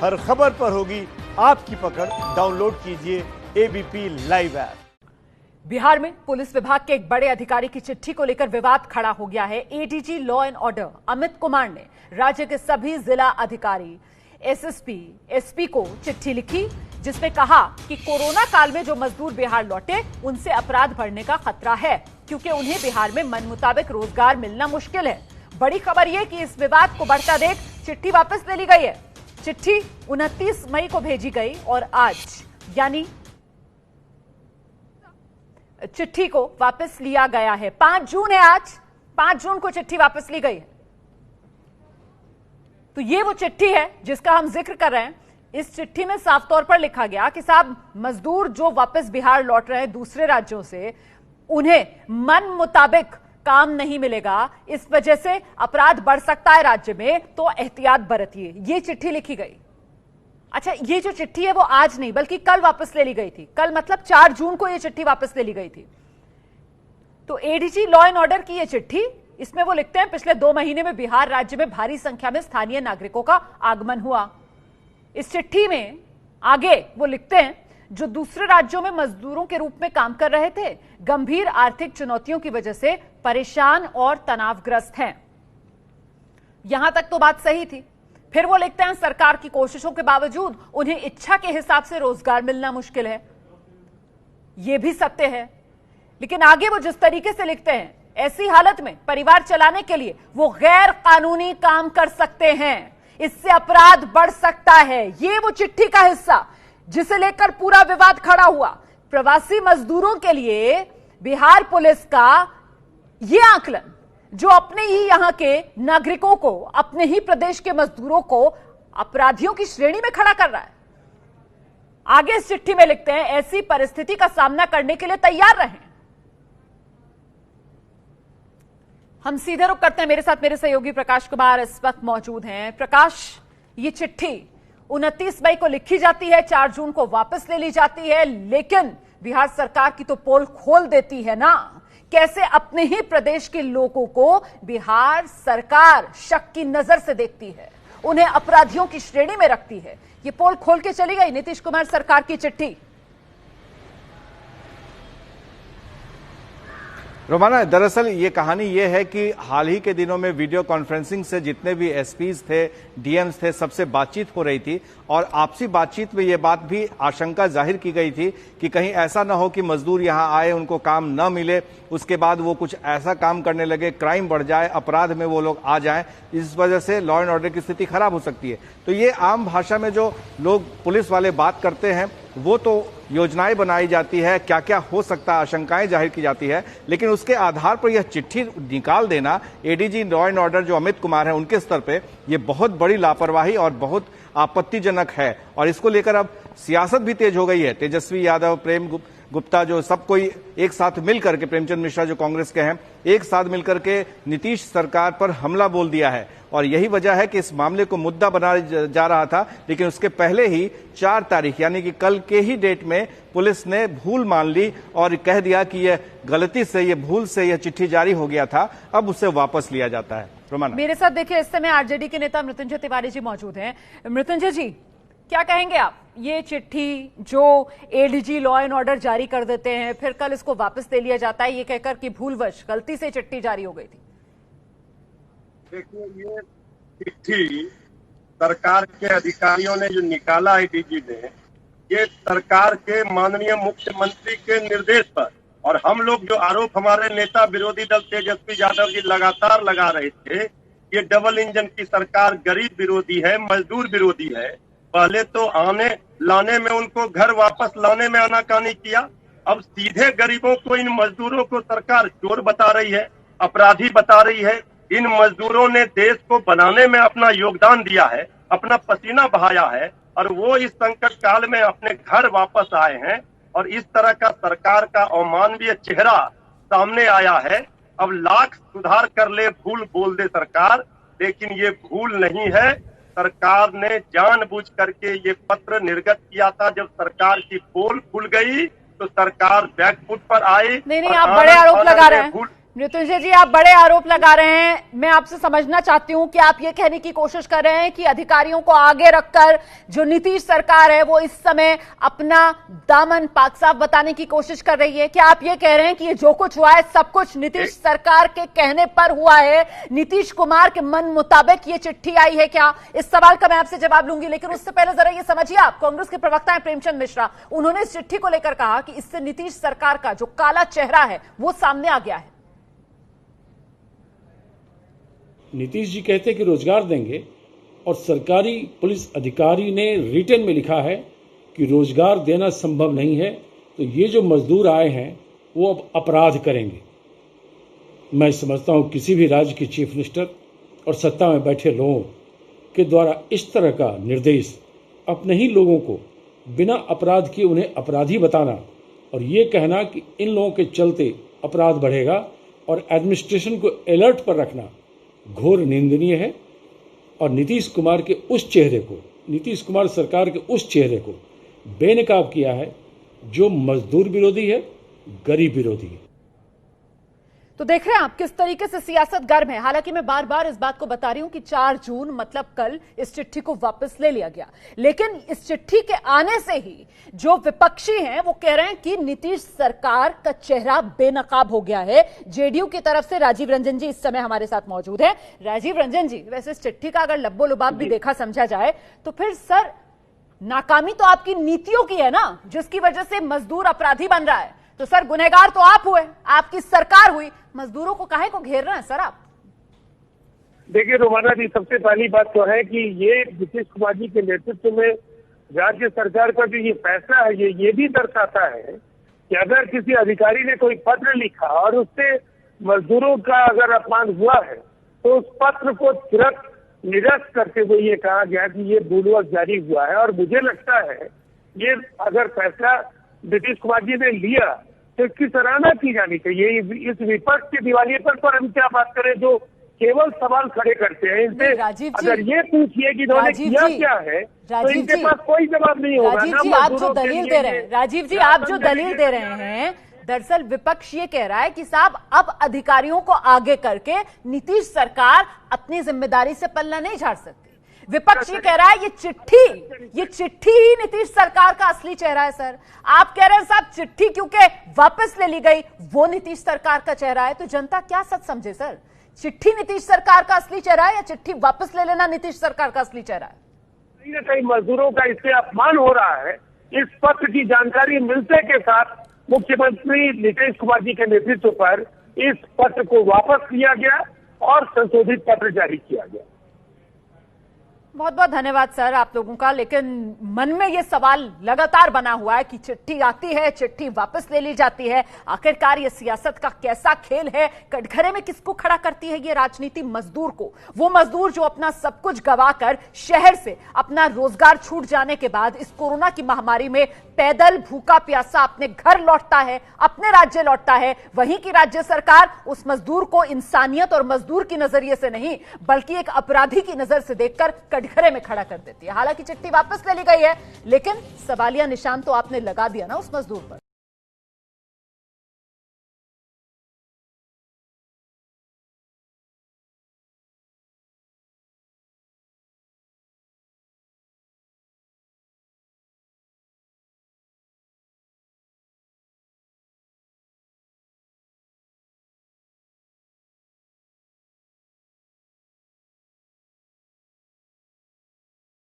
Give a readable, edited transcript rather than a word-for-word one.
हर खबर पर होगी आपकी पकड़। डाउनलोड कीजिए एबीपी लाइव ऐप। बिहार में पुलिस विभाग के एक बड़े अधिकारी की चिट्ठी को लेकर विवाद खड़ा हो गया है। ADG law and order Amit Kumar ने राज्य के सभी जिला अधिकारी, एसएसपी, एसपी को चिट्ठी लिखी, जिसमें कहा कि कोरोना काल में जो मजदूर बिहार लौटे उनसे अपराध बढ़ने का खतरा है, क्योंकि उन्हें बिहार में मन मुताबिक रोजगार मिलना मुश्किल है। बड़ी खबर यह कि इस विवाद को बढ़ता देख चिट्ठी वापस ले ली गई है। चिट्ठी 29 मई को भेजी गई और आज यानी चिट्ठी को वापस लिया गया है। 5 जून है आज, 5 जून को चिट्ठी वापस ली गई है। तो ये वो चिट्ठी है जिसका हम जिक्र कर रहे हैं। इस चिट्ठी में साफ तौर पर लिखा गया कि साहब, मजदूर जो वापस बिहार लौट रहे हैं दूसरे राज्यों से, उन्हें मन मुताबिक काम नहीं मिलेगा, इस वजह से अपराध बढ़ सकता है राज्य में, तो एहतियात बरतिए। ये चिट्ठी लिखी गई। अच्छा, ये जो चिट्ठी है वो आज नहीं बल्कि कल वापस ले ली गई थी। कल मतलब 4 जून को ये चिट्ठी वापस ले ली गई थी। तो एडीजी लॉ एंड ऑर्डर की ये चिट्ठी, इसमें वो लिखते हैं पिछले 2 महीने में बिहार राज्य में भारी संख्या में स्थानीय नागरिकों का आगमन हुआ। इस चिट्ठी में आगे वो लिखते हैं, जो दूसरे राज्यों में मजदूरों के रूप में काम कर रहे थे, गंभीर आर्थिक चुनौतियों की वजह से परेशान और तनावग्रस्त हैं। यहां तक तो बात सही थी। फिर वो लिखते हैं, सरकार की कोशिशों के बावजूद उन्हें इच्छा के हिसाब से रोजगार मिलना मुश्किल है। यह भी सत्य है, लेकिन आगे वो जिस तरीके से लिखते हैं, ऐसी हालत में परिवार चलाने के लिए वो गैर कानूनी काम कर सकते हैं, इससे अपराध बढ़ सकता है। ये वो चिट्ठी का हिस्सा जिसे लेकर पूरा विवाद खड़ा हुआ। प्रवासी मजदूरों के लिए बिहार पुलिस का यह आकलन, जो अपने ही यहां के नागरिकों को, अपने ही प्रदेश के मजदूरों को अपराधियों की श्रेणी में खड़ा कर रहा है। आगे इस चिट्ठी में लिखते हैं, ऐसी परिस्थिति का सामना करने के लिए तैयार रहें। हम सीधे रुख करते हैं। मेरे साथ मेरे सहयोगी प्रकाश कुमार इस वक्त मौजूद हैं। प्रकाश, ये चिट्ठी 29 मई को लिखी जाती है, 4 जून को वापस ले ली जाती है, लेकिन बिहार सरकार की तो पोल खोल देती है ना। कैसे अपने ही प्रदेश के लोगों को बिहार सरकार शक की नजर से देखती है, उन्हें अपराधियों की श्रेणी में रखती है। ये पोल खोल के चली गई नीतीश कुमार सरकार की चिट्ठी। रोमाना, दरअसल ये कहानी ये है कि हाल ही के दिनों में वीडियो कॉन्फ्रेंसिंग से जितने भी एसपीज थे, डीएम्स थे, सबसे बातचीत हो रही थी और आपसी बातचीत में ये बात भी आशंका जाहिर की गई थी कि कहीं ऐसा ना हो कि मजदूर यहां आए, उनको काम न मिले, उसके बाद वो कुछ ऐसा काम करने लगे, क्राइम बढ़ जाए, अपराध में वो लोग आ जाएं, इस वजह से लॉ एंड ऑर्डर की स्थिति खराब हो सकती है। तो ये आम भाषा में जो लोग पुलिस वाले बात करते हैं, वो तो योजनाएं बनाई जाती है, क्या क्या हो सकता है, आशंकाएं जाहिर की जाती है, लेकिन उसके आधार पर यह चिट्ठी निकाल देना एडीजी लॉ एंड ऑर्डर जो अमित कुमार है उनके स्तर पे, ये बहुत बड़ी लापरवाही और बहुत आपत्तिजनक है। और इसको लेकर अब सियासत भी तेज हो गई है। तेजस्वी यादव, प्रेम गुप्ता, जो सब कोई एक साथ मिलकर के, प्रेमचंद मिश्रा जो कांग्रेस के हैं, एक साथ मिलकर के नीतीश सरकार पर हमला बोल दिया है। और यही वजह है कि इस मामले को मुद्दा बनाया जा रहा था, लेकिन उसके पहले ही 4 तारीख यानी कि कल के ही डेट में पुलिस ने भूल मान ली और कह दिया कि यह गलती से, यह भूल से यह चिट्ठी जारी हो गया था, अब उसे वापस लिया जाता है। रोमाना, मेरे साथ देखिए इस समय आरजेडी के नेता मृत्युंजय तिवारी जी मौजूद हैं। मृत्युंजय जी, क्या कहेंगे आप? ये चिट्ठी जो एडीजी लॉ एंड ऑर्डर जारी कर देते हैं, फिर कल इसको वापस ले लिया जाता है, ये कहकर कि भूलवश, गलती से चिट्ठी जारी हो गई थी। देखिए, ये चिट्ठी सरकार के अधिकारियों ने जो निकाला है एडीजी ने, ये सरकार के माननीय मुख्यमंत्री के निर्देश पर, और हम लोग जो आरोप हमारे नेता विरोधी दल तेजस्वी यादव जी लगातार लगा रहे थे, ये डबल इंजन की सरकार गरीब विरोधी है, मजदूर विरोधी है। पहले तो आने लाने में, उनको घर वापस लाने में आनाकानी किया, अब सीधे गरीबों को, इन मजदूरों को सरकार चोर बता रही है, अपराधी बता रही है। इन मजदूरों ने देश को बनाने में अपना योगदान दिया है, अपना पसीना बहाया है, और वो इस संकट काल में अपने घर वापस आए हैं, और इस तरह का सरकार का अमानवीय चेहरा सामने आया है। अब लाख सुधार कर ले, भूल बोल दे सरकार, लेकिन ये भूल नहीं है। सरकार ने जानबूझ करके ये पत्र निर्गत किया था। जब सरकार की पोल खुल गई तो सरकार बैकफुट पर आई। नहीं, आप बड़े आरोप लगा रहे हैं। मृत्युंजय जी, आप बड़े आरोप लगा रहे हैं। मैं आपसे समझना चाहती हूं कि आप ये कहने की कोशिश कर रहे हैं कि अधिकारियों को आगे रखकर जो नीतीश सरकार है वो इस समय अपना दामन पाक साफ बताने की कोशिश कर रही है। क्या आप ये कह रहे हैं कि ये जो कुछ हुआ है सब कुछ नीतीश सरकार के कहने पर हुआ है? नीतीश कुमार के मन मुताबिक ये चिट्ठी आई है क्या? इस सवाल का मैं आपसे जवाब लूंगी, लेकिन उससे पहले जरा ये समझिए, आप कांग्रेस के प्रवक्ता हैं प्रेमचंद मिश्रा, उन्होंने इस चिट्ठी को लेकर कहा कि इससे नीतीश सरकार का जो काला चेहरा है वो सामने आ गया है। नीतीश जी कहते कि रोजगार देंगे और सरकारी पुलिस अधिकारी ने रिटर्न में लिखा है कि रोजगार देना संभव नहीं है, तो ये जो मजदूर आए हैं वो अब अपराध करेंगे। मैं समझता हूं किसी भी राज्य के चीफ मिनिस्टर और सत्ता में बैठे लोगों के द्वारा इस तरह का निर्देश अपने ही लोगों को बिना अपराध किए उन्हें अपराधी बताना और ये कहना कि इन लोगों के चलते अपराध बढ़ेगा और एडमिनिस्ट्रेशन को अलर्ट पर रखना घोर निंदनीय है। और नीतीश कुमार के उस चेहरे को, नीतीश कुमार सरकार के उस चेहरे को बेनकाब किया है जो मजदूर विरोधी है, गरीब विरोधी है। तो देख रहे हैं आप किस तरीके से सियासत गर्म है। हालांकि मैं बार बार इस बात को बता रही हूं कि 4 जून मतलब कल इस चिट्ठी को वापस ले लिया गया, लेकिन इस चिट्ठी के आने से ही जो विपक्षी हैं वो कह रहे हैं कि नीतीश सरकार का चेहरा बेनकाब हो गया है। जेडीयू की तरफ से राजीव रंजन जी इस समय हमारे साथ मौजूद हैं। राजीव रंजन जी, वैसे इस चिट्ठी का अगर लब्बो लुबाब भी देखा समझा जाए तो फिर सर नाकामी तो आपकी नीतियों की है ना, जिसकी वजह से मजदूर अपराधी बन रहा है। तो सर गुनहगार तो आप हुए, आपकी सरकार हुई, मजदूरों को काहे को घेर रहे हैं सर आप? देखिए रोमाना जी, सबसे पहली बात तो है कि ये नीतीश कुमार जी के नेतृत्व में राज्य सरकार का जो ये फैसला है ये भी दर्शाता है कि अगर किसी अधिकारी ने कोई पत्र लिखा और उससे मजदूरों का अगर अपमान हुआ है तो उस पत्र को तुरंत निरस्त करते हुए ये कहा गया कि ये बुलवक जारी हुआ है। और मुझे लगता है ये अगर फैसला नीतीश कुमार जी ने लिया तो इसकी सराहना की जानी चाहिए। इस विपक्ष के दिवालियेपन पर हम क्या बात करें जो केवल सवाल खड़े करते हैं, इनसे अगर ये पूछिए कि इन्होंने किया क्या है तो इनके पास कोई जवाब नहीं होगा। राजीव जी, आप जो दलील दे रहे हैं, राजीव जी आप जो दलील दे रहे हैं, दरअसल विपक्ष ये कह रहा है कि साहब अब अधिकारियों को आगे करके नीतीश सरकार अपनी जिम्मेदारी से पल्ला नहीं झाड़ सकती। विपक्ष ये कह रहा है ये चिट्ठी ही नीतीश सरकार का असली चेहरा है। सर आप कह रहे हैं साहब चिट्ठी क्योंकि वापस ले ली गई वो नीतीश सरकार का चेहरा है, तो जनता क्या सच समझे सर? चिट्ठी नीतीश सरकार का असली चेहरा है या चिट्ठी वापस ले लेना नीतीश सरकार का असली चेहरा है? कहीं ना कहीं मजदूरों का इससे अपमान हो रहा है। इस पत्र की जानकारी मिलते के साथ मुख्यमंत्री नीतीश कुमार जी के नेतृत्व पर इस पत्र को वापस लिया गया और संशोधित पत्र जारी किया गया। बहुत बहुत धन्यवाद सर आप लोगों का। लेकिन मन में ये सवाल लगातार बना हुआ है कि चिट्ठी आती है, चिट्ठी वापस ले ली जाती है, आखिरकार ये सियासत का कैसा खेल है? कटघरे में किसको खड़ा करती है ये राजनीति? मजदूर को, वो मजदूर जो अपना सब कुछ गवाकर शहर से अपना रोजगार छूट जाने के बाद इस कोरोना की महामारी में पैदल भूखा प्यासा अपने घर लौटता है, अपने राज्य लौटता है। वहीं की राज्य सरकार उस मजदूर को इंसानियत और मजदूर की नजरिए से नहीं बल्कि एक अपराधी की नजर से देखकर कटघरे में खड़ा कर देती है। हालांकि चिट्ठी वापस ले ली गई है, लेकिन सवालिया निशान तो आपने लगा दिया ना उस मजदूर पर।